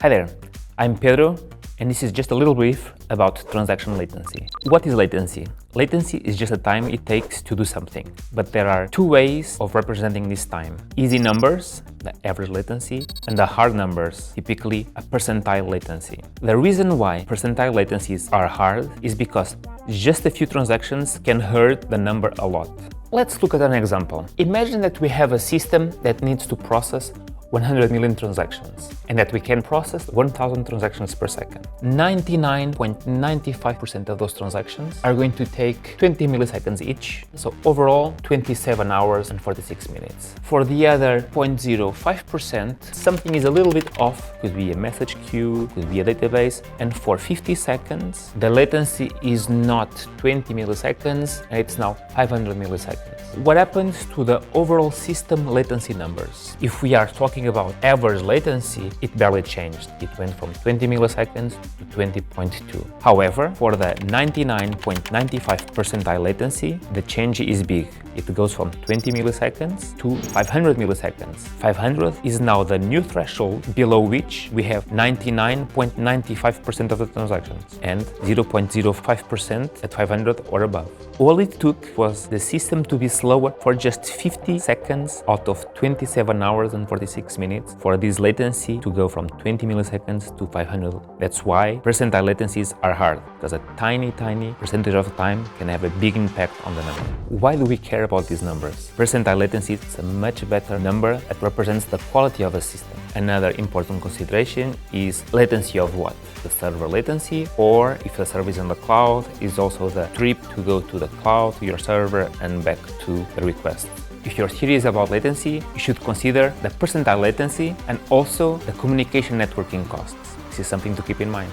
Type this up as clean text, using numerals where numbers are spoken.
Hi there, I'm Pedro, and this is just a little brief about transaction latency. What is latency? Latency is just the time it takes to do something, but there are two ways of representing this time. Easy numbers, the average latency, and the hard numbers, typically a percentile latency. The reason why percentile latencies are hard is because just a few transactions can hurt the number a lot. Let's look at an example. Imagine that we have a system that needs to process 100 million transactions, and that we can process 1,000 transactions per second. 99.95% of those transactions are going to take 20 milliseconds each, so overall 27 hours and 46 minutes. For the other 0.05%, something is a little bit off, could be a message queue, could be a database, and for 50 seconds, the latency is not 20 milliseconds, and it's now 500 milliseconds. What happens to the overall system latency numbers? If we are talking about average latency, it barely changed. It went from 20 milliseconds to 20.2. However, for the 99.95 percentile latency, the change is big. It goes from 20 milliseconds to 500 milliseconds. 500 is now the new threshold below which we have 99.95% of the transactions and 0.05% at 500 or above. All it took was the system to be slower for just 50 seconds out of 27 hours and 46 minutes for this latency to go from 20 milliseconds to 500. That's why percentile latencies are hard, because a tiny percentage of time can have a big impact on the number. Why do we care about these numbers? Percentile latency is a much better number that represents the quality of a system. Another important consideration is latency of what? The server latency, or if the server is in the cloud, is also the trip to go to the cloud, to your server, and back to the request. If you're serious about latency, you should consider the percentile latency and also the communication networking costs. This is something to keep in mind.